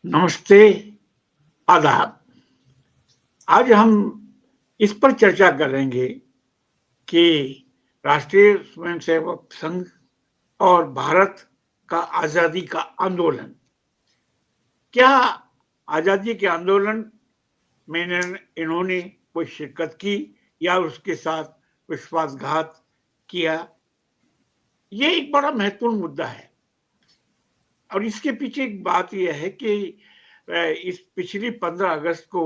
नमस्ते, आदाब। आज हम इस पर चर्चा करेंगे कि राष्ट्रीय स्वयंसेवक संघ और भारत का आज़ादी का आंदोलन। क्या आज़ादी के आंदोलन में इन्होंने कोई शिरकत की या उसके साथ विश्वासघात किया? ये एक बड़ा महत्वपूर्ण मुद्दा है और इसके पीछे एक बात ये है कि इस पिछली 15 अगस्त को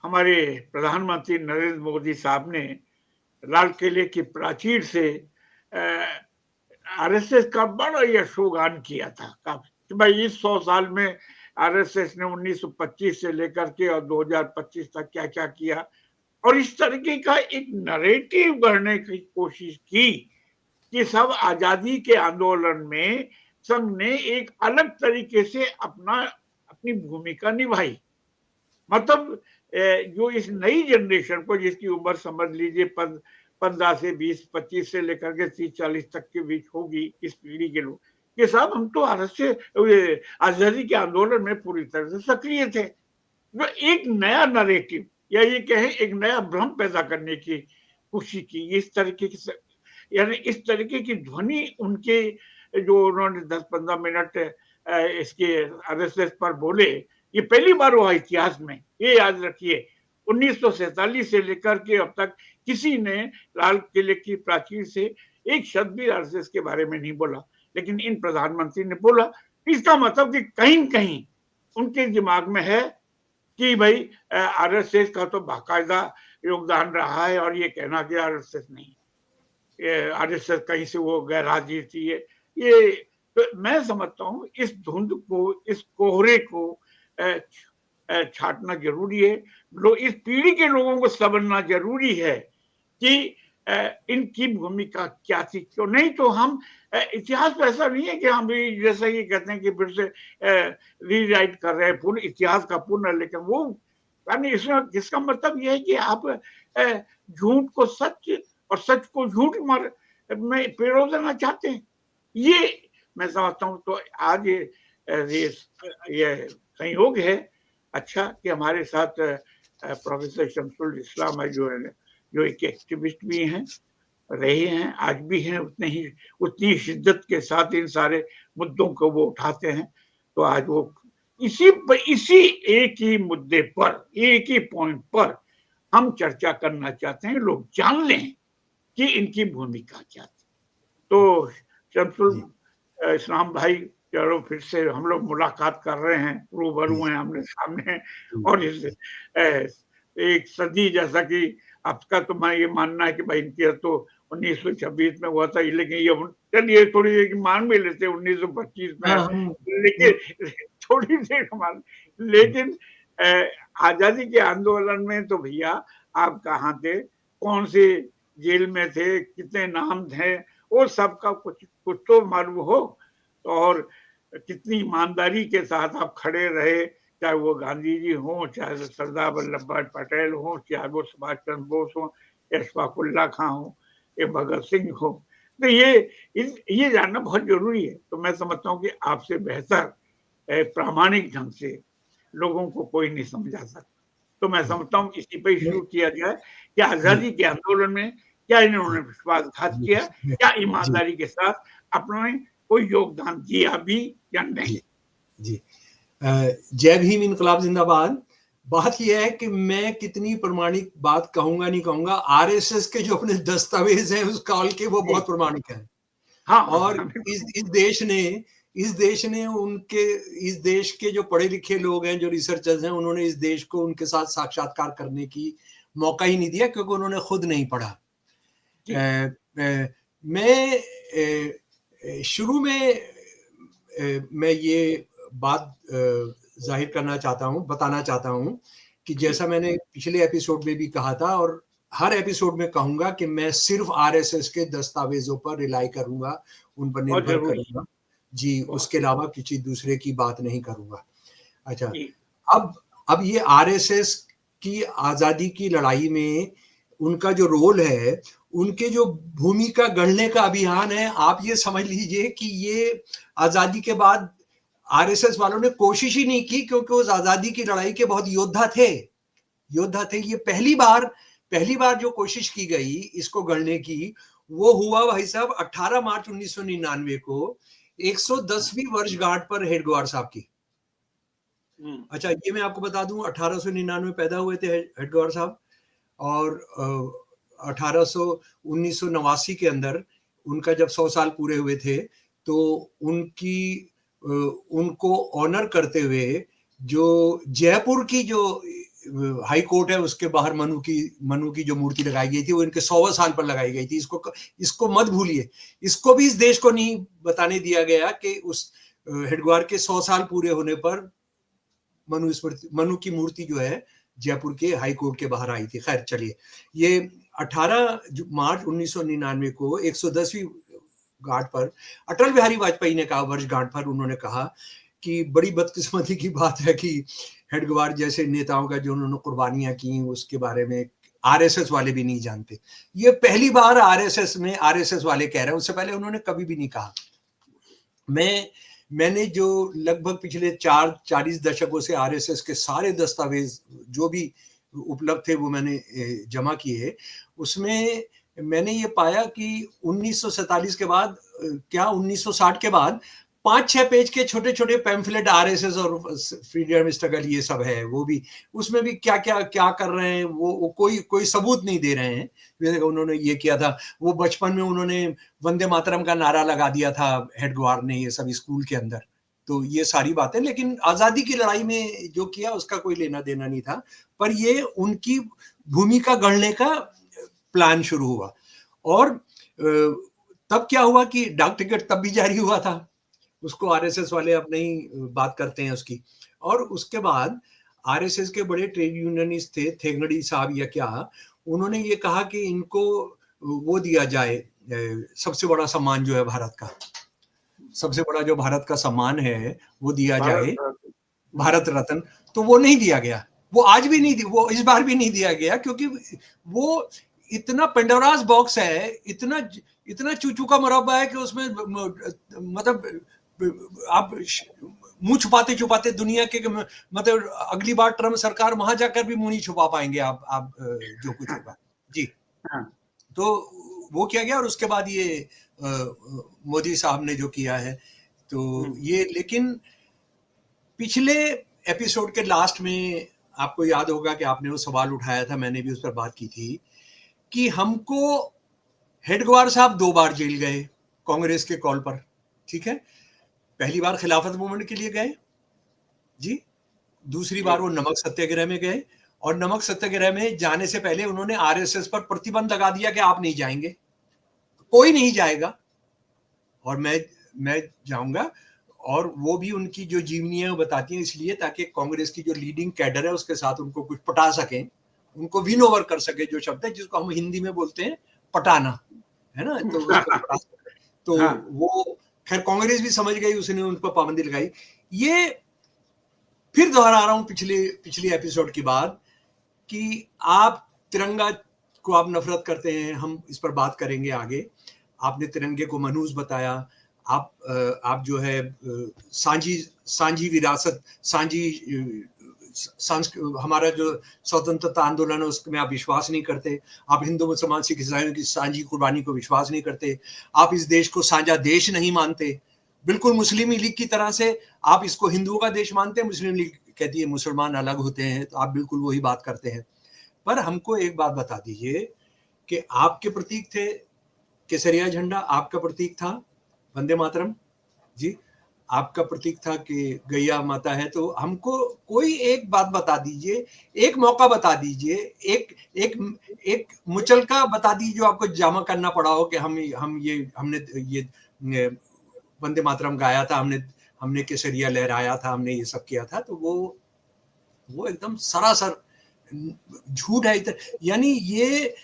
हमारे प्रधानमंत्री नरेंद्र मोदी साहब ने लाल किले की प्राचीर से आरएसएस का बड़ा यशोगान किया था कि भाई इस 100 साल में आरएसएस ने 1925 से लेकर के और 2025 तक क्या क्या किया और इस तरीके का एक नरेटिव गढ़ने की कोशिश की कि सब आजादी के आंदोलन में संघ ने एक अलग तरीके से अपनी भूमिका निभाई। मतलब जो इस नई जनरेशन को जिसकी उम्र समझ लीजिए 15 से 20-25 से लेकर के 30-40 तक के बीच होगी, इस पीढ़ी के लोग, ये साहब हम तो आजादी के आंदोलन में पूरी तरह से सक्रिय थे। जो एक नया नरेटिव या ये कहें एक नया भ्रम पैदा करने की कोशिश की, इस तरीके की यानी इस तरीके की ध्वनि उनके जो उन्होंने 10-15 मिनट इसके आरएसएस पर बोले, ये पहली बार हुआ इतिहास में। ये याद रखिए 1947 से लेकर के अब तक किसी ने लाल किले की प्राचीर से एक शब्द भी आरएसएस के बारे में नहीं बोला, लेकिन इन प्रधानमंत्री ने बोला। इसका मतलब कि कहीं कहीं उनके दिमाग में है कि भाई आरएसएस का तो बाकायदा योगदान रहा है और ये कहना कि आरएसएस नहीं, आरएसएस कहीं से वो गैर हाजिर थी। ये तो मैं समझता हूँ इस धुंध को, इस कोहरे को छाटना जरूरी है। इस पीढ़ी के लोगों को समझना जरूरी है कि इनकी भूमिका क्या थी, क्यों नहीं तो हम इतिहास तो ऐसा नहीं है कि हम भी जैसा ये कहते हैं कि फिर से रीराइट कर रहे हैं पूर्ण इतिहास का पूर्ण, लेकिन वो यानी इसमें जिसका मतलब ये है कि आप झूठ को सच और सच को झूठ में पिरो देना चाहते हैं। ये मैं समझता हूँ। तो आज ये संयोग है अच्छा कि हमारे साथ प्रोफेसर शमसुल इस्लाम है जो एक एक्टिविस्ट भी हैं, रहे हैं, आज भी हैं, उतनी शिद्दत के साथ इन सारे मुद्दों को वो उठाते हैं। तो आज वो इसी एक ही मुद्दे पर, एक ही पॉइंट पर हम चर्चा करना चाहते हैं, लोग जान लें कि इनकी भूमिका क्या थी। तो शमसुल इस्लाम भाई, चलो फिर से हम लोग मुलाकात कर रहे हैं, रूबरू हैं आमने सामने और इस एक सदी जैसा कि आपका तो मैं ये मानना है कि भाई इनकी तो 1926 में हुआ था, लेकिन ये चलिए थोड़ी देर मान भी लेते 1925 में, लेकिन थोड़ी देर मान, लेकिन आजादी के आंदोलन में तो भैया आप कहाँ थे, कौन से जेल में थे, कितने नाम थे, वो सबका कुछ कुछ तो मालूम हो, और कितनी ईमानदारी के साथ आप खड़े रहे, चाहे वो गांधी जी हो, चाहे सरदार वल्लभ भाई पटेल हो, चाहे वो सुभाष चंद्र बोस हो, अशफाक उल्लाह खां हो, या भगत सिंह हो। तो ये जानना बहुत जरूरी है। तो मैं समझता हूँ कि आपसे बेहतर प्रामाणिक ढंग से लोगों को कोई नहीं समझा सकता। तो मैं समझता हूँ इसी पर शुरू किया जाए कि आजादी के आंदोलन में क्या इन्होंने विश्वासघात किया, क्या ईमानदारी के साथ अपने कोई योगदान दिया भी या नहीं। जी जय भीम, इनकलाब जिंदाबाद। बात यह है कि मैं कितनी प्रमाणिक बात कहूंगा नहीं कहूंगा, आरएसएस के जो अपने दस्तावेज हैं उस काल के, वो बहुत प्रमाणिक हैं। हाँ, और इस देश के जो पढ़े लिखे लोग हैं, जो रिसर्चर्स हैं, उन्होंने इस देश को उनके साथ साक्षात्कार करने की मौका ही नहीं दिया, क्योंकि उन्होंने खुद नहीं पढ़ा। मैं शुरू में मैं ये बात जाहिर करना चाहता हूँ, बताना चाहता हूँ कि जैसा मैंने पिछले एपिसोड में भी कहा था और हर एपिसोड में कहूंगा कि मैं सिर्फ आरएसएस के दस्तावेजों पर रिलाई करूंगा, उन पर निर्भर करूंगा जी, उसके अलावा किसी दूसरे की बात नहीं करूंगा। अच्छा, अब ये आरएसएस की आजादी की लड़ाई में उनका जो रोल है, उनके जो भूमिका गढ़ने का अभियान है, आप ये समझ लीजिए कि ये आजादी के बाद आरएसएस वालों ने कोशिश ही नहीं की, क्योंकि उस आजादी की लड़ाई के बहुत योद्धा थे। ये पहली बार जो कोशिश की गई इसको गढ़ने की, वो हुआ भाई साहब 18 मार्च 1999 को 110वीं वर्षगांठ पर हेडगेवार साहब की। अच्छा, ये मैं आपको बता दूं, 1899 में पैदा हुए थे हेडगेवार साहब, और 1989 के अंदर उनका जब 100 साल पूरे हुए थे, तो उनको ऑनर करते हुए जो जयपुर की जो हाई कोर्ट है उसके बाहर मनु की जो मूर्ति लगाई गई थी, वो इनके 100वें साल पर लगाई गई थी। इसको मत भूलिए, इसको भी इस देश को नहीं बताने दिया गया कि उस हेडगेवार के 100 साल पूरे होने पर मनु की मूर्ति जो है जयपुर के हाई कोर्ट के बाहर आई थी। खैर चलिए, ये 18 मार्च 1999 को 110वीं गांठ पर अटल बिहारी वाजपेयी ने कहा, वर्षगांठ पर उन्होंने कहा कि बड़ी बदकिस्मती की बात है कि हेडगेवार जैसे नेताओं का जो उन्होंने कुर्बानियां की उसके बारे में आरएसएस वाले भी नहीं जानते। ये पहली बार आरएसएस वाले कह रहे हैं, उससे पहले उन्होंने कभी भी नहीं कहा। मैंने जो लगभग पिछले 40 दशकों से आरएसएस के सारे दस्तावेज जो भी उपलब्ध थे वो मैंने जमा किए, उसमें मैंने ये पाया कि 1947 के बाद, क्या 1960 के बाद 5-6 पेज के छोटे छोटे पैम्फलेट आरएसएस और फ्रीडम स्ट्रगल ये सब है, वो भी उसमें भी क्या कर रहे हैं वो कोई सबूत नहीं दे रहे हैं। जैसे उन्होंने ये किया था, वो बचपन में उन्होंने वंदे मातरम का नारा लगा दिया था हेडगेवार ने, ये सब स्कूल के अंदर, तो ये सारी बातें, लेकिन आजादी की लड़ाई में जो किया उसका कोई लेना देना नहीं था। पर ये उनकी भूमिका गढ़ने का प्लान शुरू हुआ। और तब क्या हुआ कि डाक टिकट तब भी जारी हुआ था, उसको आरएसएस वाले अब नहीं बात करते हैं उसकी। और उसके बाद आरएसएस के बड़े ट्रेड यूनियनिस्ट थे, थेंगड़ी साहब या क्या, उन्होंने ये कहा कि इनको वो दिया जाए, सबसे बड़ा सम्मान जो है भारत का, सबसे बड़ा जो भारत का सम्मान है वो दिया जाए, भारत रत्न। तो वो नहीं दिया गया, वो आज भी नहीं, वो इस बार भी नहीं दिया गया, क्योंकि वो इतना पेंडोरास बॉक्स है, इतना चूचू का मुरब्बा है कि उसमें मतलब आप मुंह छुपाते छुपाते दुनिया के, मतलब अगली बार ट्रम्प सरकार वहां जाकर भी मुंह नहीं छुपा पाएंगे आप जो कुछ होगा जी। तो वो किया गया, और उसके बाद ये मोदी साहब ने जो किया है, तो ये, लेकिन पिछले एपिसोड के लास्ट में आपको याद होगा कि आपने वो सवाल उठाया था, मैंने भी उस पर बात की थी कि हमको हेडगेवार साहब 2 बार जेल गए कांग्रेस के कॉल पर, ठीक है। पहली बार खिलाफत मूवमेंट के लिए गए जी, दूसरी बार वो नमक सत्याग्रह में गए, और नमक सत्याग्रह में जाने से पहले उन्होंने आरएसएस पर प्रतिबंध लगा दिया कि आप नहीं जाएंगे, कोई नहीं जाएगा और मैं जाऊंगा। और वो भी उनकी जो जीवनी है वो बताती है, इसलिए ताकि कांग्रेस की जो लीडिंग कैडर है उसके साथ उनको कुछ पटा सकें, उनको विन ओवर कर सके, जो शब्द है जिसको हम हिंदी में बोलते हैं पटाना, है ना, तो उसको पटा सके। तो वो खैर कांग्रेस भी समझ गई, उसने उन पर पाबंदी लगाई। ये फिर दोहरा रहा हूं पिछली एपिसोड की बात कि आप तिरंगा को आप नफरत करते हैं, हम इस पर बात करेंगे आगे। आपने तिरंगे को मनहूस बताया, आप जो है सांझी विरासत, हमारा जो स्वतंत्रता आंदोलन है उसमें आप विश्वास नहीं करते, आप हिंदू मुसलमान सिख ईसाइयों की सांझी कुर्बानी को विश्वास नहीं करते, आप इस देश को साझा देश नहीं मानते, बिल्कुल मुस्लिम लीग की तरह से आप इसको हिंदुओं का देश मानते हैं, मुस्लिम लीग कहती है मुसलमान अलग होते हैं, तो आप बिल्कुल वही बात करते हैं। पर हमको एक बात बता दीजिए कि आपके प्रतीक थे केसरिया झंडा, आपका प्रतीक था वंदे मातरम जी, आपका प्रतीक था कि गैया माता है, तो हमको कोई एक बात बता दीजिए, एक मौका बता दीजिए, एक मुचलका बता दीजिए जो आपको जामा करना पड़ा हो कि हमने ये वंदे मातरम गाया था, हमने केसरिया लहराया था, हमने ये सब किया था। तो वो एकदम सरासर झूठ है। यानी ये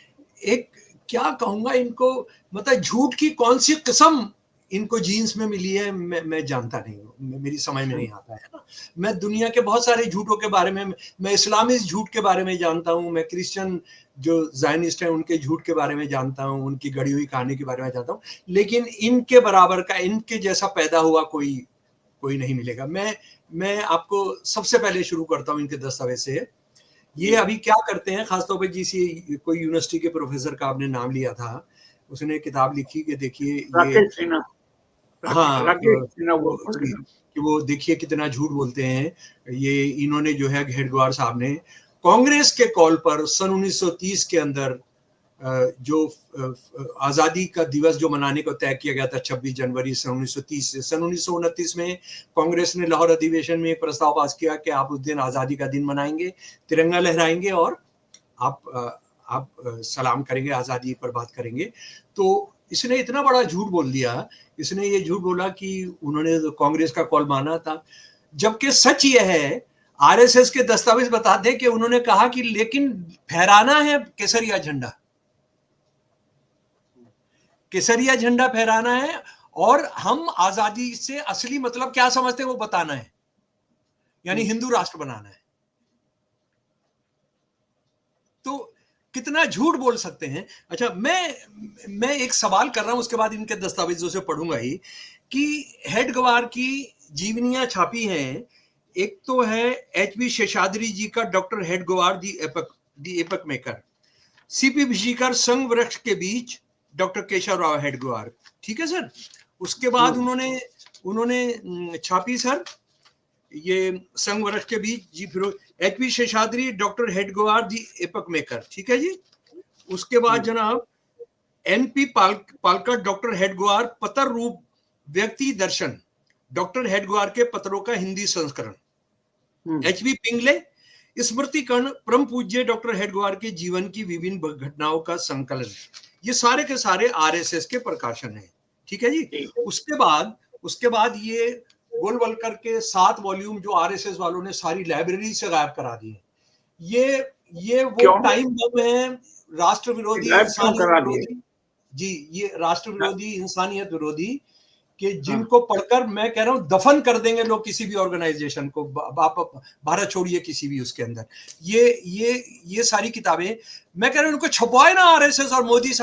एक, क्या कहूंगा इनको, मतलब झूठ की कौन सी किस्म इनको जीन्स में मिली है, मैं जानता नहीं हूँ, मेरी समझ में नहीं आता है ना। मैं दुनिया के बहुत सारे झूठों के बारे में, मैं इस्लामिस्ट झूठ के बारे में जानता हूँ, मैं क्रिश्चियन जो ज़ायनिस्ट हैं उनके झूठ के बारे में जानता हूँ, उनकी गढ़ी हुई कहानी के बारे में जानता हूँ, लेकिन इनके बराबर का, इनके जैसा पैदा हुआ कोई कोई नहीं मिलेगा। मैं आपको सबसे पहले शुरू करता हूँ इनके दस्तावेज से। ये अभी क्या करते हैं, खासतौर पर जिस कोई यूनिवर्सिटी के प्रोफेसर का आपने नाम लिया था, उसने किताब लिखी कि देखिए ये, राकेश सिन्हा, हाँ राकेश सिन्हा वो कि वो देखिए कितना झूठ बोलते हैं। ये इन्होंने जो है हेडगेवार साहब ने कांग्रेस के कॉल पर सन 1930 के अंदर जो आजादी का दिवस जो मनाने को तय किया गया था 26 जनवरी सन 1930 से सन 1929 में कांग्रेस ने लाहौर अधिवेशन में एक प्रस्ताव पास किया कि आप उस दिन आजादी का दिन मनाएंगे, तिरंगा लहराएंगे और आप सलाम करेंगे, आजादी पर बात करेंगे। तो इसने इतना बड़ा झूठ बोल दिया, इसने ये झूठ बोला कि उन्होंने कांग्रेस का कॉल माना था, जबकि सच ये है आरएसएस के दस्तावेज बताते हैं कि उन्होंने कहा कि लेकिन फहराना है केसरिया झंडा, केसरिया झंडा फहराना है और हम आजादी से असली मतलब क्या समझते हैं वो बताना है, यानी हिंदू राष्ट्र बनाना है। तो कितना झूठ बोल सकते हैं। अच्छा, मैं एक सवाल कर रहा हूं, उसके बाद इनके दस्तावेजों से पढ़ूंगा ही कि हेडगेवार की जीवनियां छापी हैं। एक तो है एच.बी. शेषाद्री जी का डॉक्टर हेडगेवार दी एपक मेकर, सीपी भिशिकर संघ वृक्ष के बीच डॉक्टर केशव राव हेडगेवार, ठीक है सर। उसके बाद उन्होंने छापी सर ये संघ वृक्ष के बीच जी, फिर एच.बी. शेषाद्री डॉक्टर हेडगेवार दी एपक मेकर, ठीक है जी। उसके बाद जनाब एन.पी. पालकर डॉक्टर हेडगेवार पत्र रूप व्यक्ति दर्शन, डॉक्टर हेडगेवार के पत्रों का हिंदी संस्करण। एच.बी. पिंगले स्मृति कर्ण परम पूज्य डॉक्टर हेडगेवार के जीवन की विभिन्न घटनाओं का संकलन। ये सारे के सारे आरएसएस के प्रकाशन हैं, ठीक है जी। उसके बाद ये गोलवलकर के 7 वॉल्यूम जो आरएसएस वालों ने सारी लाइब्रेरी से गायब करा दी है। ये वो टाइम बम है, राष्ट्र विरोधी, इंसानियत विरोधी जी, ये राष्ट्र विरोधी, इंसानियत विरोधी कि जिनको पढ़कर मैं कह रहा हूं दफन कर देंगे लोग किसी भी ऑर्गेनाइजेशन को, भारत छोड़िए किसी भी उसके अंदर। ये सारी किताबें मैं कह रहा हूं उनको छपवाए ना आरएसएस और मोदी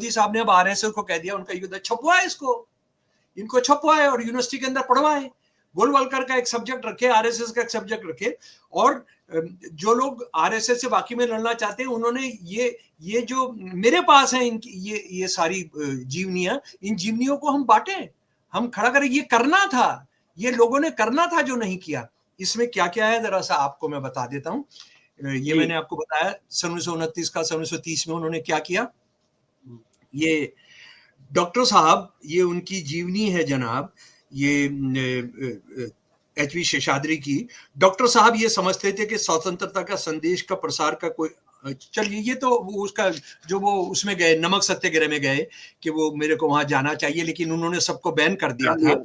साहब ने अब आरएसएस को कह दिया उनका युद्ध, छपवाए इनको छपवाए और यूनिवर्सिटी के अंदर पढ़वाए। गोलवलकर का एक सब्जेक्ट रखे, आरएसएस का एक सब्जेक्ट रखे, और जो लोग आरएसएस से बाकी में लड़ना चाहते हैं उन्होंने ये जो मेरे पास है इनकी ये सारी जीवनियां, इन जीवनियों को हम बांटें, हम खड़ा करें। ये करना था, ये लोगों ने करना था जो नहीं किया। इसमें क्या क्या है जरा सा आपको मैं बता देता हूं। ये मैंने आपको बताया सन 1929 का, सन 1930 में उन्होंने क्या किया। ये डॉक्टर साहब, ये उनकी जीवनी है जनाब, ये एच.बी. शेषाद्री की। डॉक्टर साहब ये समझते थे कि स्वतंत्रता का संदेश का प्रसार का कोई, चलिए ये तो उसका जो वो उसमें गए, नमक सत्याग्रह में गए कि वो मेरे को वहां जाना चाहिए, लेकिन उन्होंने सबको बैन कर दिया था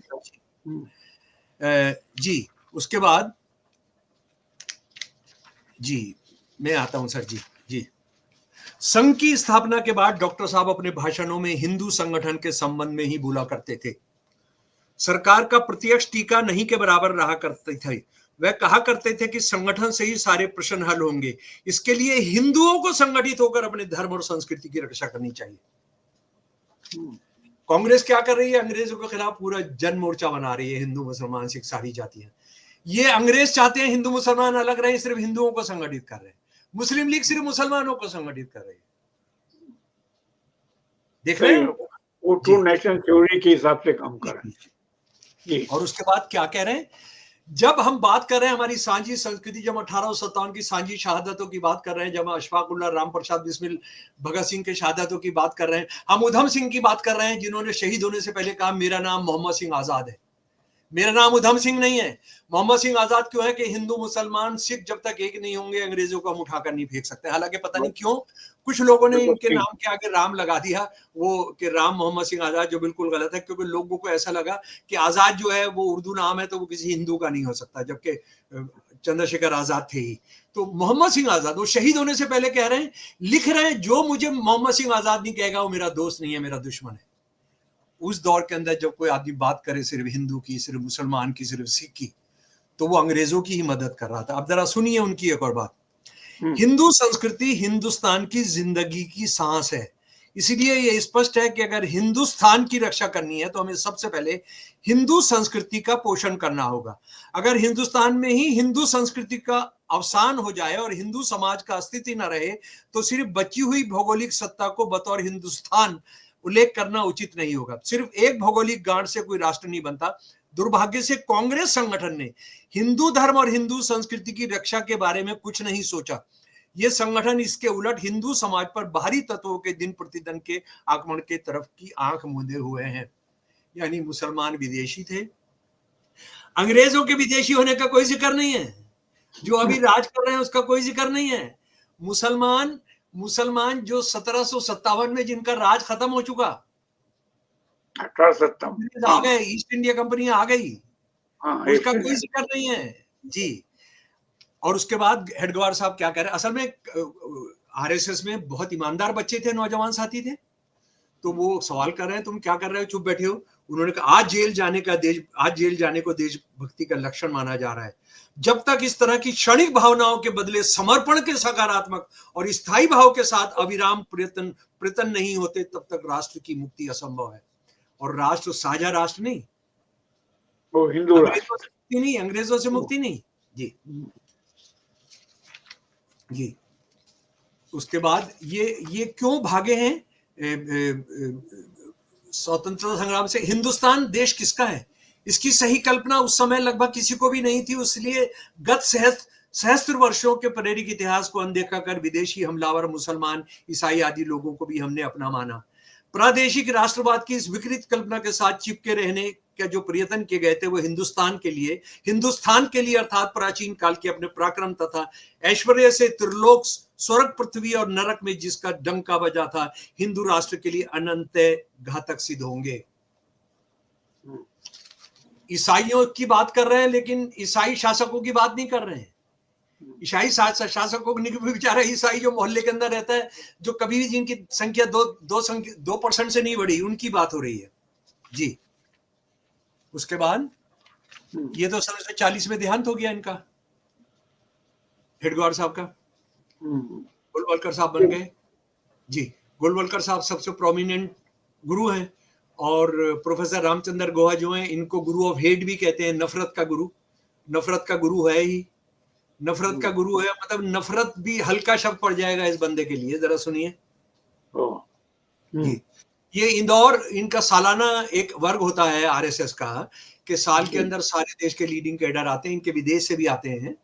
जी। उसके बाद जी मैं आता हूं सर जी। संघ की स्थापना के बाद डॉक्टर साहब अपने भाषणों में हिंदू संगठन के संबंध में ही बोला करते थे। सरकार का प्रत्यक्ष टीका नहीं के बराबर रहा करते थे। वह कहा करते थे कि संगठन से ही सारे प्रश्न हल होंगे, इसके लिए हिंदुओं को संगठित होकर अपने धर्म और संस्कृति की रक्षा करनी चाहिए। कांग्रेस क्या कर रही है, अंग्रेजों के खिलाफ पूरा जन मोर्चा बना रही है, हिंदू मुसलमान सिख सारी जातियां। ये अंग्रेज चाहते हैं हिंदू मुसलमान अलग रहे, सिर्फ हिंदुओं को संगठित कर रहे हैं। मुस्लिम लीग सिर्फ मुसलमानों को संगठित कर रही है, देख रहे हैं, वो ट्रू नेशनल थ्योरी के हिसाब से काम कर रहे हैं। और उसके बाद क्या कह रहे हैं, जब हम बात कर रहे हैं हमारी सांझी संस्कृति, जब 1857 की सांझी शहादतों की बात कर रहे हैं, जब अशफाक उल्लाह, राम प्रसाद बिस्मिल, भगत सिंह के शहादतों की बात कर रहे हैं, हम उधम सिंह की बात कर रहे हैं जिन्होंने शहीद होने से पहले कहा मेरा नाम मोहम्मद सिंह आजाद है, मेरा नाम उधम सिंह नहीं है। मोहम्मद सिंह आजाद क्यों है कि हिंदू मुसलमान सिख जब तक एक नहीं होंगे अंग्रेजों को हम उठाकर नहीं फेंक सकते। हालांकि पता नहीं क्यों कुछ लोगों ने इनके नाम के आगे राम लगा दिया, वो कि राम मोहम्मद सिंह आजाद, जो बिल्कुल गलत है, क्योंकि लोगों को ऐसा लगा कि आजाद जो है वो उर्दू नाम है तो वो किसी हिंदू का नहीं हो सकता, जबकि चंद्रशेखर आजाद थे ही। तो मोहम्मद सिंह आजाद वो शहीद होने से पहले कह रहे हैं, लिख रहे हैं, जो मुझे मोहम्मद सिंह आजाद नहीं कहेगा वो मेरा दोस्त नहीं है, मेरा दुश्मन है। उस दौर के अंदर जब कोई आदमी बात करे सिर्फ हिंदू की, सिर्फ मुसलमान की, सिर्फ सिख की, तो वो अंग्रेजों की ही मदद कर रहा था। अब जरा सुनिए उनकी एक और बात। हिंदू संस्कृति हिंदुस्तान की जिंदगी की सांस है, इसीलिए ये स्पष्ट है कि अगर हिंदुस्तान की रक्षा करनी है तो हमें सबसे पहले हिंदू संस्कृति का पोषण करना होगा। अगर हिंदुस्तान में ही हिंदू संस्कृति का अवसान हो जाए और हिंदू समाज का अस्तित्व न रहे तो सिर्फ बची हुई भौगोलिक सत्ता को बतौर हिंदुस्तान उल्लेख करना उचित नहीं होगा। सिर्फ एक भौगोलिक गांठ से कोई राष्ट्र नहीं बनता। दुर्भाग्य से कांग्रेस संगठन ने हिंदू धर्म और हिंदू संस्कृति की रक्षा के बारे में कुछ नहीं सोचा। ये संगठन इसके उलट हिंदू समाज पर बाहरी तत्वों के दिन प्रतिदिन के आक्रमण के तरफ की आंख मूंदे हुए हैं। यानी मुसलमान विदेशी थे, अंग्रेजों के विदेशी होने का कोई जिक्र नहीं है, जो अभी राज कर रहे हैं उसका कोई जिक्र नहीं है। मुसलमान जो 1757 में जिनका राज खत्म हो चुका, 1857 आ गए, ईस्ट इंडिया कंपनी आ गई, उसका कोई जिक्र नहीं है जी। और उसके बाद हेडगेवार साहब क्या कह रहे हैं, असल में आरएसएस में बहुत ईमानदार बच्चे थे, नौजवान साथी थे, तो वो सवाल कर रहे हैं तुम क्या कर रहे हो, चुप बैठे हो। उन्होंने कहा आज जेल जाने को देशभक्ति का लक्षण माना जा रहा है। जब तक इस तरह की क्षणिक भावनाओं के बदले समर्पण के सकारात्मक और स्थायी भाव के साथ अविराम प्रयत्न नहीं होते तब तक राष्ट्र की मुक्ति असंभव है। और राष्ट्र साझा राष्ट्र नहीं, वो हिंदू राष्ट्र नहीं, अंग्रेजों से मुक्ति नहीं जी जी। उसके बाद ये क्यों भागे हैं स्वतंत्रता संग्राम से? हिंदुस्तान देश किसका है इसकी सही कल्पना उस समय लगभग किसी को भी नहीं थी। इसलिए गत सहस्त्र वर्षों के प्रेरित इतिहास को अनदेखा कर विदेशी हमलावर मुसलमान, ईसाई आदि लोगों को भी हमने अपना माना। प्रादेशिक राष्ट्रवाद की इस विकृत कल्पना के साथ चिपके रहने के जो प्रयत्न किए गए थे वो हिंदुस्तान के लिए अर्थात प्राचीन काल के अपने पराक्रम तथा ऐश्वर्य से त्रिलोक, स्वर्ग, पृथ्वी और नरक में जिसका डंका बजा था, हिंदू राष्ट्र के लिए अनंत घातक सिद्ध होंगे। ईसाइयों की बात कर रहे हैं लेकिन ईसाई शासकों की बात नहीं कर रहे हैं। ईसाई शासकों को बेचारा ईसाई जो मोहल्ले के अंदर रहता है, जो कभी भी जिनकी संख्या 2% से नहीं बढ़ी, उनकी बात हो रही है जी। उसके बाद ये तो 1940 में देहांत हो गया इनका, हेडगेवार साहब का। गोलवलकर साहब बन गए जी। गोलवलकर साहब सबसे प्रोमिनेंट गुरु हैं और प्रोफेसर रामचंद्र गुहा जो हैं इनको गुरु ऑफ हेट भी कहते हैं, नफरत का गुरु है ही। नफरत का गुरु है मतलब नफरत भी हल्का शब्द पड़ जाएगा इस बंदे के लिए, जरा सुनिए जी। ये इंदौर इनका सालाना एक वर्ग होता है आरएसएस का कि साल के अंदर सारे देश के लीडिंग कैडर आते हैं, इनके विदेश से भी आते हैं,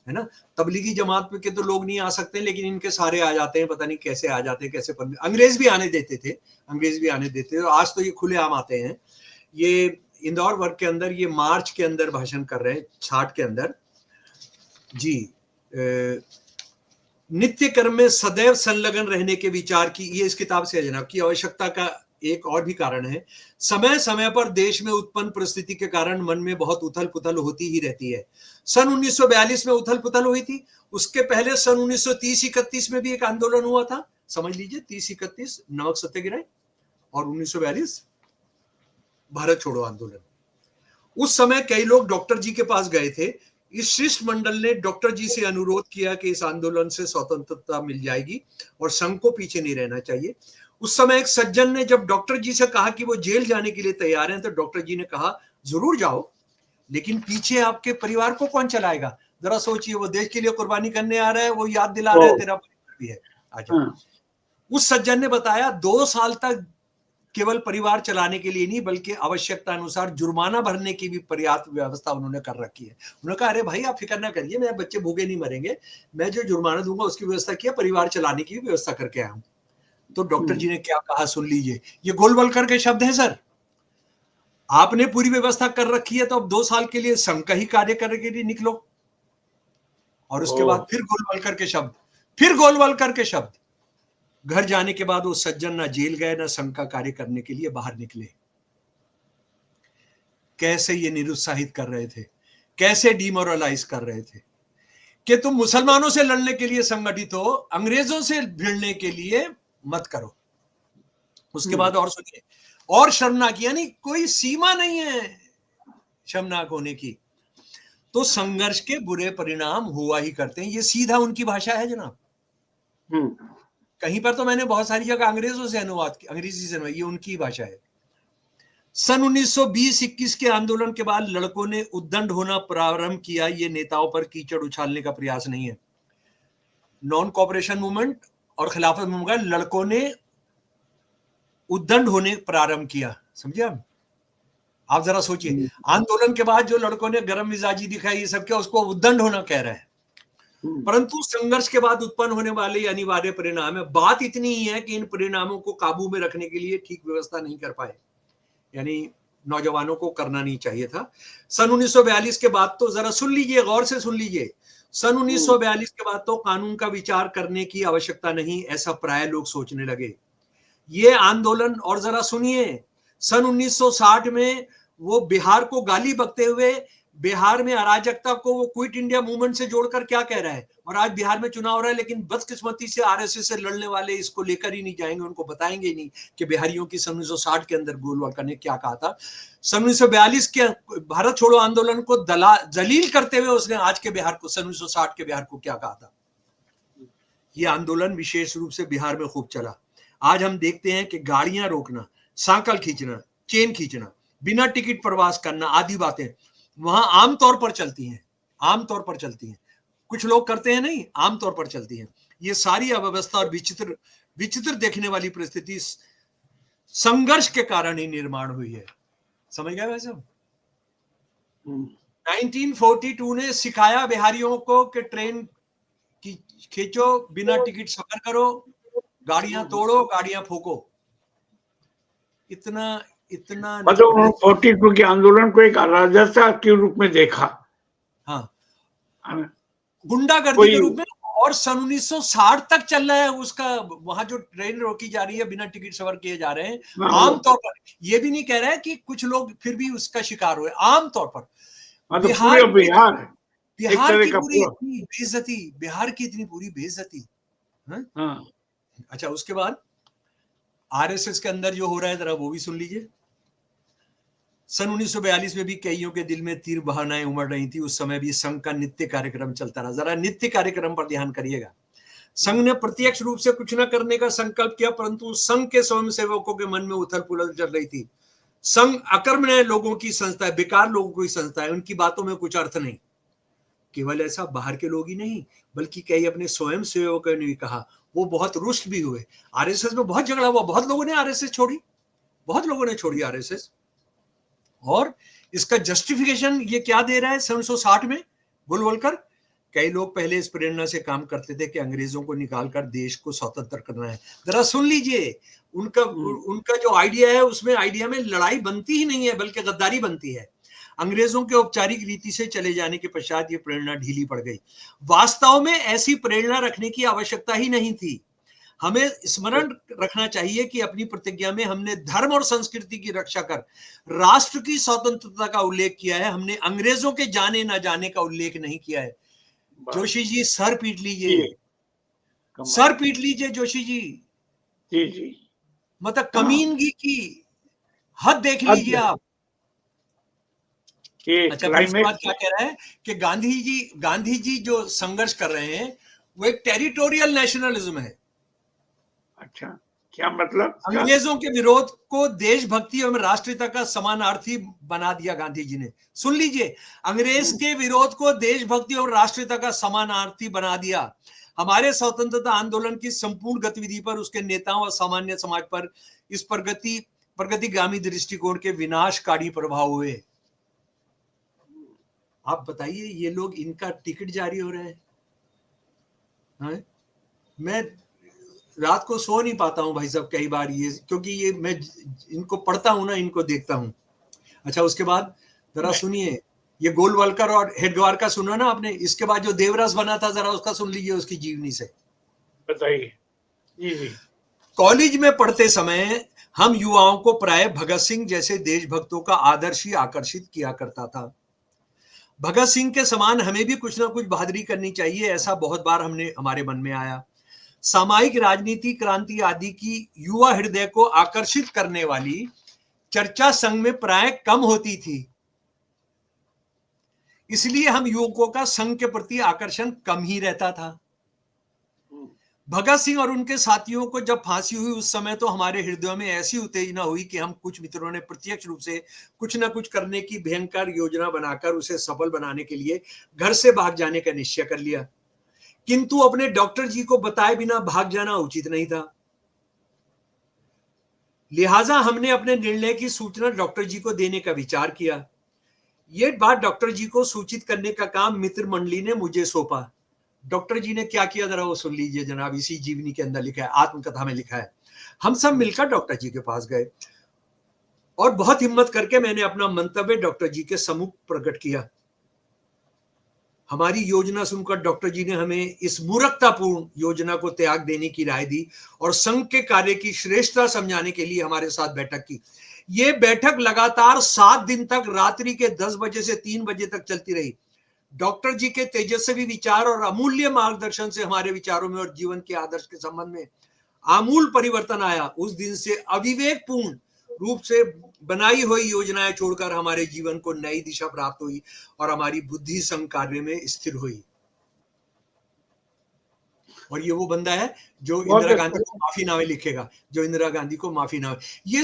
है ना। तबलीगी जमात के तो लोग नहीं आ सकते लेकिन इनके सारे आ जाते हैं, पता नहीं कैसे आ जाते हैं, कैसे अंग्रेज भी आने देते थे, आज तो ये खुलेआम आते हैं। ये इंदौर वर्ग के अंदर ये मार्च के अंदर भाषण कर रहे हैं 60 के अंदर जी। नित्य कर्म में सदैव संलग्न रहने के विचार की, ये इस किताब से है जनाब, की आवश्यकता का एक और भी कारण है। समय समय पर देश में उत्पन्न परिस्थिति के कारण मन में बहुत उथल पुथल होती ही रहती है। सन 1942 में उथल पुथल हुई थी, उसके पहले सन 1930-31 में भी एक आंदोलन हुआ था, समझ लीजिए 30-31 नमक सत्याग्रह और 1942 भारत छोड़ो आंदोलन। उस समय कई लोग डॉक्टर जी के पास गए थे। इस शिष्टमंडल ने डॉक्टर जी से अनुरोध किया कि इस आंदोलन से स्वतंत्रता मिल जाएगी और संघ को पीछे नहीं रहना चाहिए। उस समय एक सज्जन ने जब डॉक्टर जी से कहा कि वो जेल जाने के लिए तैयार हैं तो डॉक्टर जी ने कहा जरूर जाओ, लेकिन पीछे आपके परिवार को कौन चलाएगा? जरा सोचिए, वो देश के लिए कुर्बानी करने आ रहा है, वो याद दिला रहा है तेरा परिवार भी है, आजा। उस सज्जन ने बताया 2 साल तक केवल परिवार चलाने के लिए नहीं बल्कि आवश्यकता अनुसार जुर्माना भरने की भी पर्याप्त व्यवस्था उन्होंने कर रखी है। उन्होंने कहा अरे भाई आप फिक्र ना करिए, मेरे बच्चे भूखे नहीं मरेंगे, मैं जो जुर्माना दूंगा उसकी व्यवस्था किया, परिवार चलाने की भी व्यवस्था करके आया हूं। तो डॉक्टर जी ने क्या कहा सुन लीजिए, ये गोलवलकर के शब्द हैं सर। आपने पूरी व्यवस्था कर रखी है तो अब 2 साल के लिए संघ का ही कार्य करने के लिए निकलो। और उसके बाद फिर गोलवलकर के शब्द। घर जाने के बाद वो सज्जन ना जेल गए ना संघ का कार्य करने के लिए बाहर निकले। कैसे ये निरुत्साहित कर रहे थे, कैसे डिमोरलाइज कर रहे थे कि तुम मुसलमानों से लड़ने के लिए संगठित हो, अंग्रेजों से भिड़ने के लिए मत करो। उसके बाद और सुनिए, और शर्मनाक, यानी कोई सीमा नहीं है शर्मनाक होने की, तो संघर्ष के बुरे परिणाम हुआ ही करते हैं। ये सीधा उनकी भाषा है जनाब। कहीं पर तो मैंने बहुत सारी जगह अंग्रेजों से अनुवाद किया, अंग्रेजी से अनुवाद, ये उनकी भाषा है। सन 1920-21 के आंदोलन के बाद लड़कों ने उद्दंड होना प्रारंभ किया। ये नेताओं पर कीचड़ उछालने का प्रयास नहीं है। नॉन कॉपरेशन मूवमेंट और खिलाफत मूवमेंट का लड़कों ने उद्दंड होने प्रारंभ किया। समझे आप जरा सोचिए, आंदोलन के बाद जो लड़कों ने गर्म मिजाजी दिखाई, ये सब क्या, उसको उद्दंड होना कह रहा है। परंतु संघर्ष के बाद उत्पन्न होने वाले अनिवार्य परिणाम है। बात इतनी ही है कि इन परिणामों को काबू में रखने के लिए ठीक व्यवस्था नहीं कर पाए, यानी नौजवानों को करना नहीं चाहिए था। सन 1942 के बाद तो जरा सुन लीजिए, गौर से सुन लीजिए, सन 1942 के बाद तो कानून का विचार करने की आवश्यकता नहीं, ऐसा प्राय लोग सोचने लगे। ये आंदोलन, और जरा सुनिए, सन 1960 में वो बिहार को गाली बकते हुए बिहार में अराजकता को वो क्विट इंडिया मूवमेंट से जोड़कर क्या कह रहा है, और आज बिहार में चुनाव हो रहा है, लेकिन बदकिस्मती से आरएसएस से लड़ने वाले इसको लेकर ही नहीं जाएंगे, उनको बताएंगे ही नहीं कि बिहारियों की सन 1960 के अंदर गोलवालकर ने क्या कहा था। सन 1942 के भारत छोड़ो आंदोलन को जलील करते हुए उसने आज के बिहार को, सन 1960 के बिहार को क्या कहा था। ये आंदोलन विशेष रूप से बिहार में खूब चला। आज हम देखते हैं कि गाड़ियां रोकना, सांकल खींचना, चेन खींचना, बिना टिकट प्रवास करना आदि बातें वहां आमतौर पर चलती हैं, आमतौर पर चलती हैं। कुछ लोग करते हैं नहीं, आमतौर पर चलती हैं। ये सारी अव्यवस्था और विचित्र देखने वाली परिस्थिति संघर्ष के कारण ही निर्माण हुई है। समझ गए वैसे? 1942 ने सिखाया बिहारियों को कि ट्रेन की खींचो, बिना टिकट सफर करो, गाड़ियां तोड़ो, गाड़ियां फूको। इतना मतलब 42 के आंदोलन को एक अराजकता के रूप में देखा, हाँ, गुंडागर्दी के रूप में। और सन 1960 तक चल रहा है उसका, वहां जो ट्रेन रोकी जा रही है, बिना टिकट सफर किए जा रहे हैं, आमतौर पर। ये भी नहीं कह रहा है कि कुछ लोग फिर भी उसका शिकार हुए, आमतौर पर। बिहार की पूरी इतनी बेइज्जती, बिहार की इतनी पूरी बेइज्जती। अच्छा, उसके बाद आरएसएस के अंदर जो हो रहा है जरा वो भी सुन लीजिए। सन 1942 में भी कईयों के दिल में तीर भावनाएं उमड़ रही थी। उस समय भी संघ का नित्य कार्यक्रम चलता रहा। जरा नित्य कार्यक्रम पर ध्यान करिएगा। संघ ने प्रत्यक्ष रूप से कुछ न करने का संकल्प किया, परंतु संघ के स्वयंसेवकों के मन में उथल पुथल चल रही थी। संघ अकर्मण्य लोगों की संस्था है, बेकार लोगों की संस्था है, उनकी बातों में कुछ अर्थ नहीं। केवल ऐसा बाहर के लोग ही नहीं, बल्कि कई अपने स्वयं सेवकों ने भी कहा। वो बहुत रुष्ट भी हुए। आरएसएस में बहुत झगड़ा हुआ, बहुत लोगों ने आरएसएस छोड़ी, बहुत लोगों ने छोड़ी आरएसएस। और इसका जस्टिफिकेशन ये क्या दे रहा है सन 1960 में गोलवलकर? कई लोग पहले इस प्रेरणा से काम करते थे कि अंग्रेजों को निकालकर देश को स्वतंत्र करना है। जरा सुन लीजिए, उनका जो आइडिया है, उसमें आइडिया में लड़ाई बनती ही नहीं है, बल्कि गद्दारी बनती है। अंग्रेजों के औपचारिक रीति से चले जाने के पश्चात ये प्रेरणा ढीली पड़ गई। वास्तव में ऐसी प्रेरणा रखने की आवश्यकता ही नहीं थी। हमें स्मरण रखना चाहिए कि अपनी प्रतिज्ञा में हमने धर्म और संस्कृति की रक्षा कर राष्ट्र की स्वतंत्रता का उल्लेख किया है। हमने अंग्रेजों के जाने ना जाने का उल्लेख नहीं किया है। जोशी जी, सर पीट लीजिए, सर पीट लीजिए जोशी जी। जी। मतलब कमीनगी की हद देख लीजिए आप। अच्छा, इसके बाद क्या कह रहा है कि गांधी जी जो संघर्ष कर रहे हैं वो एक टेरिटोरियल नेशनलिज्म है। अच्छा, क्या मतलब? अंग्रेजों के विरोध को देशभक्ति एवं राष्ट्रीयता का समानार्थी बना दिया गांधी जी ने। सुन लीजिए, अंग्रेज के विरोध को देशभक्ति और राष्ट्रीयता का समानार्थी बना दिया। हमारे स्वतंत्रता आंदोलन की संपूर्ण गतिविधि पर, उसके नेताओं और सामान्य समाज पर इस प्रगतिगामी दृष्टिकोण के विनाशकारी प्रभाव हुए। आप बताइए, ये लोग, इनका टिकट जारी हो रहा है। मैं रात को सो नहीं पाता हूं भाई साहब कई बार, ये क्योंकि ये मैं इनको पढ़ता हूं ना, इनको देखता हूं। अच्छा, उसके बाद जरा सुनिए, ये गोलवलकर और हेडगेवार का सुना ना आपने। इसके बाद जो देवरस बना था, जरा उसका सुन लीजिए, उसकी जीवनी से। बताइए। जी। कॉलेज में पढ़ते समय हम युवाओं को प्राय भगत सिंह जैसे देशभक्तों का आदर्श ही आकर्षित किया करता था। भगत सिंह के समान हमें भी कुछ ना कुछ बहादुरी करनी चाहिए, ऐसा बहुत बार हमारे मन में आया। सामाजिक राजनीति, क्रांति आदि की युवा हृदय को आकर्षित करने वाली चर्चा संघ में प्राय कम होती थी। इसलिए हम युवकों का संघ के प्रति आकर्षण कम ही रहता था। भगत सिंह और उनके साथियों को जब फांसी हुई उस समय तो हमारे हृदयों में ऐसी उत्तेजना हुई कि हम कुछ मित्रों ने प्रत्यक्ष रूप से कुछ ना कुछ करने की भयंकर योजना बनाकर उसे सफल बनाने के लिए घर से भाग जाने का निश्चय कर लिया, किंतु अपने डॉक्टर जी को बताए बिना भाग जाना उचित नहीं था। लिहाजा हमने अपने निर्णय की सूचना डॉक्टर जी को देने का विचार किया। ये बात डॉक्टर जी को सूचित करने का काम मित्र मंडली ने मुझे सौंपा। डॉक्टर जी ने क्या किया जरा वो सुन लीजिए जनाब, इसी जीवनी के अंदर लिखा है, आत्मकथा में लिखा है। हम सब मिलकर डॉक्टर जी के पास गए और बहुत हिम्मत करके मैंने अपना मंतव्य डॉक्टर जी के सम्मुख प्रकट किया। हमारी योजना सुनकर डॉक्टर जी ने हमें इस मूर्खतापूर्ण योजना को त्याग देने की राय दी और संघ के कार्य की श्रेष्ठता समझाने के लिए हमारे साथ बैठक की। ये बैठक लगातार 7 दिन तक रात्रि के 10 बजे से 3 बजे तक चलती रही। डॉक्टर जी के तेजस्वी विचार और अमूल्य मार्गदर्शन से हमारे विचारों में और जीवन के आदर्श के संबंध में आमूल परिवर्तन आया। उस दिन से अविवेकपूर्ण रूप से बनाई हुई योजनाएं छोड़कर हमारे जीवन को नई दिशा प्राप्त हुई और हमारी बुद्धि संघ कार्य में स्थिर हुई। और ये वो बंदा है जो इंदिरा गांधी को माफीनामे लिखेगा, जो इंदिरा गांधी को माफीनामे, ये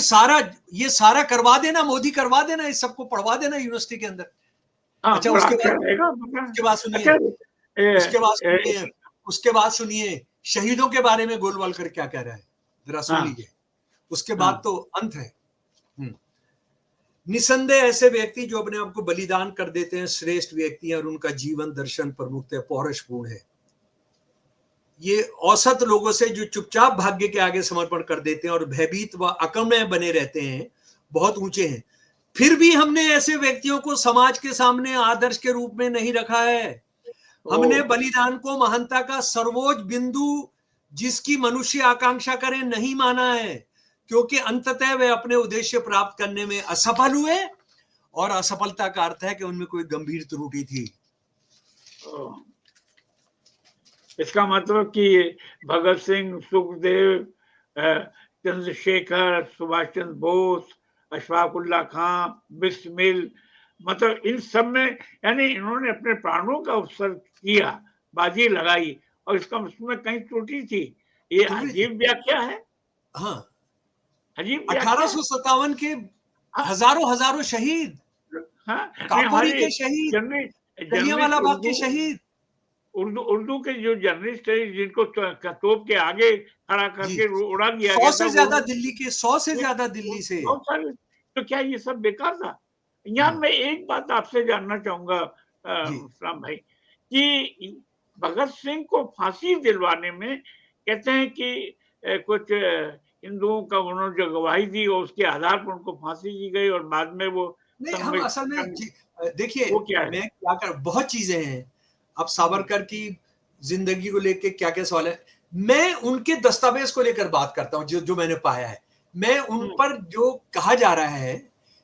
सारा करवा देना, मोदी करवा देना, इस सबको पढ़वा देना यूनिवर्सिटी के अंदर। अच्छा, उसके बाद सुनिए शहीदों के बारे में गोलवलकर क्या कह रहा है, जरा सुन लीजिए। उसके बाद तो अंत है। निसंदेह ऐसे व्यक्ति जो अपने आप को बलिदान कर देते हैं श्रेष्ठ व्यक्ति हैं और उनका जीवन दर्शन प्रमुखतः पौरुषपूर्ण है। ये औसत लोगों से जो चुपचाप भाग्य के आगे समर्पण कर देते हैं और भयभीत व अकम्य बने रहते हैं बहुत ऊंचे हैं। फिर भी हमने ऐसे व्यक्तियों को समाज के सामने आदर्श के रूप में नहीं रखा है। हमने बलिदान को महानता का सर्वोच्च बिंदु जिसकी मनुष्य आकांक्षा करे नहीं माना है, क्योंकि अंततः वे अपने उद्देश्य प्राप्त करने में असफल हुए और असफलता का अर्थ है कि उनमें कोई गंभीर त्रुटि थी। इसका मतलब कि भगत सिंह, सुखदेव, चंद्रशेखर, सुभाष चंद्र बोस, अशफाक उल्लाह खां, बिस्मिल, मतलब इन सब में यानी इन्होंने अपने प्राणों का उत्सर्ग किया, बाजी लगाई और इसका उसमें कहीं त्रुटि थी। ये अजीब व्याख्या है। हाँ, अजीब 1857 के हजारों शहीद, काकोरी के शहीद, जलियांवाला बाग के शहीद, उर्दू के जो जर्नलिस्ट है जिनको तोप के आगे खड़ा करके उड़ा दिया गया 100 से ज्यादा दिल्ली के, 100 से ज्यादा दिल्ली से। तो क्या ये सब बेकार था? यहाँ मैं एक बात आपसे जानना चाहूंगा इस्लाम भाई कि भगत सिंह को फांसी दिलवाने में कहते हैं कि कुछ हिंदुओं का उन्होंने जो गवाही दी और उसके आधार पर उनको फांसी दी गई और बाद में वो नहीं, हम असल में देखिए मैं क्या कर, बहुत चीजें हैं। अब सावरकर की जिंदगी को लेकर क्या क्या सवाल है, मैं उनके दस्तावेज को लेकर बात करता हूँ जो मैंने पाया है। मैं उन पर जो कहा जा रहा है,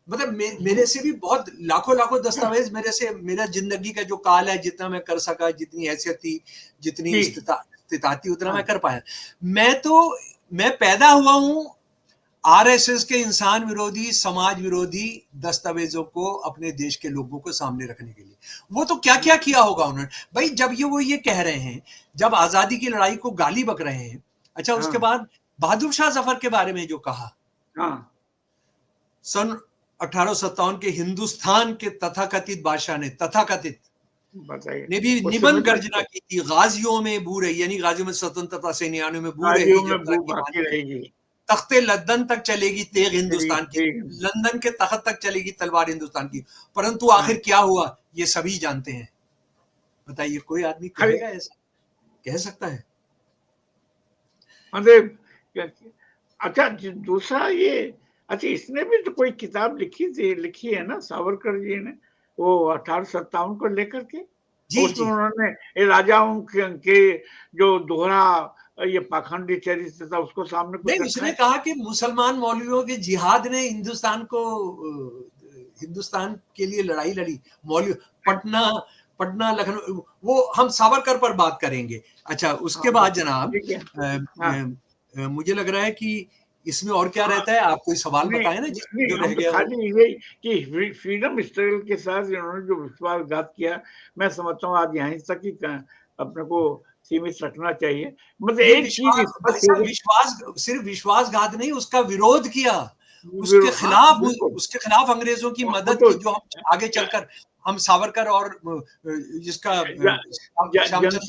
मतलब मेरे से भी बहुत लाखों दस्तावेज मेरे से, मेरा जिंदगी का जो काल है, जितना मैं कर सका, जितनी हैसियत थी, जितनी इस्तिताअत थी, उतना मैं कर पाया। मैं पैदा हुआ हूँ आरएसएस के इंसान विरोधी, समाज विरोधी दस्तावेजों को अपने देश के लोगों को सामने रखने के लिए। वो तो क्या क्या किया होगा उन्होंने भाई, जब वो ये कह रहे हैं, जब आजादी की लड़ाई को गाली बक रहे हैं। अच्छा, उसके बाद बहादुर शाह जफर के बारे में जो कहा, सन 1857 के हिंदुस्तान के तथाकथित बादशाह ने भी निबंध गर्जना की थी, गाजियों में बू रही, यानी गाजियों में स्वतंत्रता सेनानियों में बू रही, तख्ते लंदन तक चलेगी तेग हिंदुस्तान की, लंदन के तख्त तक चलेगी तलवार हिंदुस्तान की। परंतु आखिर क्या हुआ ये सभी जानते हैं। बताइए, कोई आदमी कहेगा ऐसा? कह सकता है? अच्छा, दूसरा ये, अच्छा इसने भी तो कोई किताब लिखी है ना सावरकर जी ने, वो 1857 को लेकर के। उसमें उन्होंने राजाओं के जो दोहरा ये पाखंडी चरित्र था उसको सामने कुछ नहीं, उसने कहा कि मुसलमान मौलवियों के जिहाद ने हिंदुस्तान के लिए लड़ाई लड़ी। मौलवी पटना लखनऊ, वो हम सावरकर पर बात करेंगे। अच्छा, उसके बाद जनाब मुझे लग रहा है कि इसमें और क्या रहता है, आप कोई सवाल बताएं ना जो रह गया। खाली ये कि फ्रीडम स्ट्रगल के साथ इन्होंने जो विश्वासघात किया, मैं समझता हूँ आज यहाँ तक ही अपने को सीमित रखना चाहिए। मतलब ये एक चीज विश्वास भाई स्पष्ट हो साहब, गई। विश्वास सिर्फ विश्वासघात नहीं, उसका विरोध किया। हाँ बिल्कुल। उसके खिलाफ अंग्रेजों की वो मदद तो की, जो हम आगे चलकर हम सावरकर और जिसका श्यामचंद्र।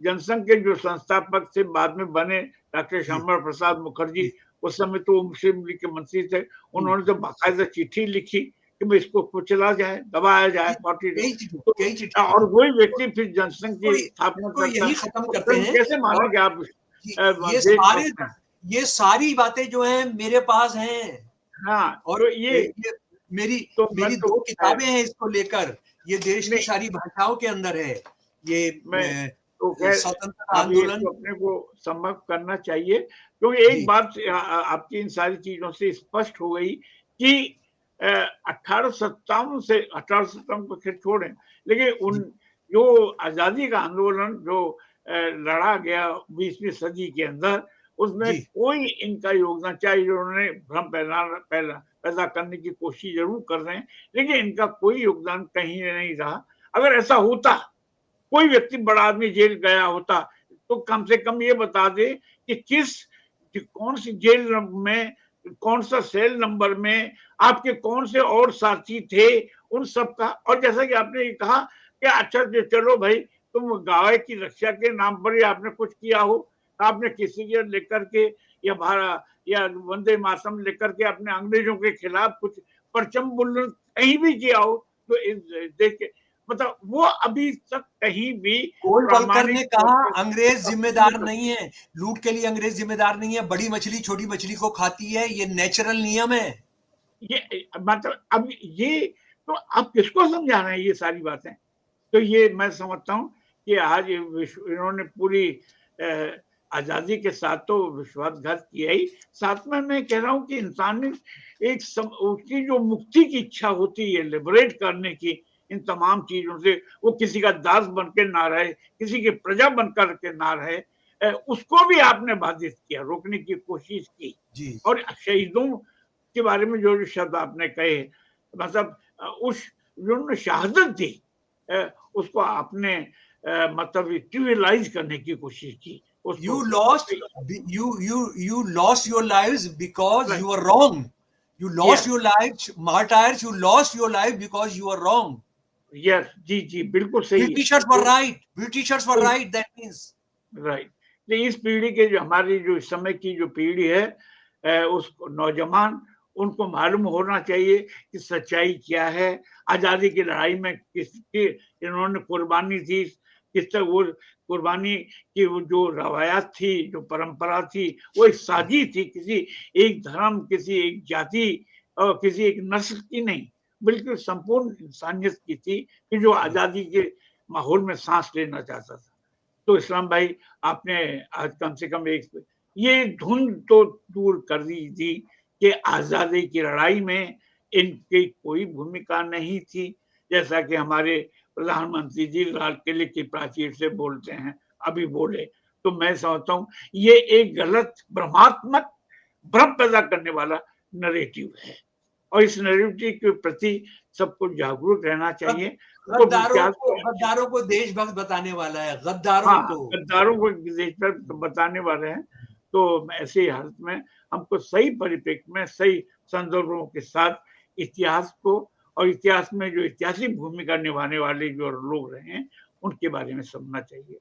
जनसंघ के जो संस्थापक से बाद में बने डॉक्टर जी, श्यामा प्रसाद मुखर्जी, जी, उस समय तो वो मुस्लिम लीग के मंत्री थे। जी, उन्होंने तो बाकायदा चिट्ठी लिखी कि भाई इसको कुचला जाए, दबाया जाए, जी, पार्टी कई चिट्ठी, तो। कई चिट्ठी और लिखी। वही तो व्यक्ति फिर जनसंघ इसको की स्थापना इसको करता है, यही खत्म तो करते फिर हैं। कैसे और मानेंगे आप ये ये सारे देशभक्त हैं? ये सारी बातें जो हैं मेरे पास हैं। हाँ, और तो ये मेरी तो मैं मेरी तो 2 किताबें हैं इसको लेकर। ये देश की नहीं, सारी भाषाओं के अंदर है। ये मैं तो खैर स्वतंत्रता अब ये आंदोलन। इसको अपने को समाप्त करना चाहिए, क्योंकि एक जी, बात आपकी इन सारी चीजों से स्पष्ट हो गई कि 1857 से 1857 को खैर छोड़ें, लेकिन उन जी, जो आजादी का आंदोलन जो लड़ा गया 20वीं सदी के अंदर, उसमें जी, कोई इनका योगदान, चाहे उन्होंने भ्रम पैदा करने की कोशिश जरूर कर रहे हैं, लेकिन इनका कोई योगदान कहीं नहीं रहा। अगर ऐसा होता, कोई व्यक्ति बड़ा आदमी जेल गया होता, तो कम से कम ये बता दे कि कौन सी जेल में, कौन सा सेल नंबर में, आपके कौन से और साथी थे, उन सब का। और जैसा कि आपने ये कहा कि अच्छा चलो भाई, तुम गाय की रक्षा के नाम पर ही आपने कुछ किया हो, आपने किसी के लेकर के या भारत या वंदे मातरम लेकर के अपने अंग्रेजों के खिलाफ कुछ परचम बुलंद कहीं भी किया हो, तो इस देश के, मतलब वो अभी तक कहीं भी गोलवलकर प्रामाणिक ने तौर कहा पर अंग्रेज अपनी जिम्मेदार नहीं है, लूट के लिए अंग्रेज जिम्मेदार नहीं है, बड़ी मछली छोटी मछली को खाती है, ये नेचुरल नियम है। ये मतलब अब ये, तो आप किसको समझा रहे हैं ये सारी बातें? तो ये मैं समझता हूँ कि आज इन्होंने पूरी आजादी के साथ तो विश्वासघात किया ही, साथ में मैं कह रहा हूँ कि इंसान ने उसकी जो मुक्ति की इच्छा होती है, लिबरेट करने की इन तमाम चीजों से, वो किसी का दास बन के ना रहे, किसी की प्रजा बनकर के ना रहे, उसको भी आपने बाधित किया, रोकने की कोशिश की। जी, और शहीदों के बारे में जो शब्द आपने कहे, मतलब उस जिन्होंने शहादत दी, उसको आपने मतलब ट्रिविलाइज करने की कोशिश की you उसको। lost you lost your lives because right, you were wrong. You lost yes, your lives, martyrs, you lost your life because you were wrong. Yes, जी, जी, बिल्कुल सही है। Britishers were तो right. Britishers were तो right. That means right, तो इस पीढ़ी के जो हमारी जो इस समय की जो पीढ़ी है, उस नौजवान, उनको मालूम होना चाहिए कि सच्चाई क्या है, आजादी की लड़ाई में किसकी इन्होंने कुर्बानी दी, किस तरह वो कुर्बानी की, वो जो रवायात थी, जो परंपरा थी, वो एक साजी थी, किसी एक धर्म, किसी एक जाति और किसी एक नस्ल की नहीं, बिल्कुल संपूर्ण इंसानियत की थी, कि जो आजादी के माहौल में सांस लेना चाहता था। तो इस्लाम भाई, आपने आज कम से कम एक ये धुंध तो दूर कर दी थी कि आजादी की लड़ाई में इनकी कोई भूमिका नहीं थी, जैसा कि हमारे प्रधानमंत्री जी लाल किले की प्राचीर से बोलते हैं, अभी बोले। तो मैं समझता हूँ ये एक गलत भ्रमात्मक, भ्रम पैदा करने वाला नरेटिव है, और इस नरेटिव के प्रति सबको जागरूक रहना गद- चाहिए, उनको इतिहास को। गद्दारों को देशभक्त बताने वाला है, गद्दारों हाँ, को। गद्दारों को देश पर बताने वाले हैं। तो ऐसी हालत में हमको सही परिप्रेक्ष्य में, सही संदर्भों के साथ इतिहास को, और इतिहास में जो ऐतिहासिक भूमिका निभाने वाले जो लोग रहे हैं, उनके बारे में समझना चाहिए।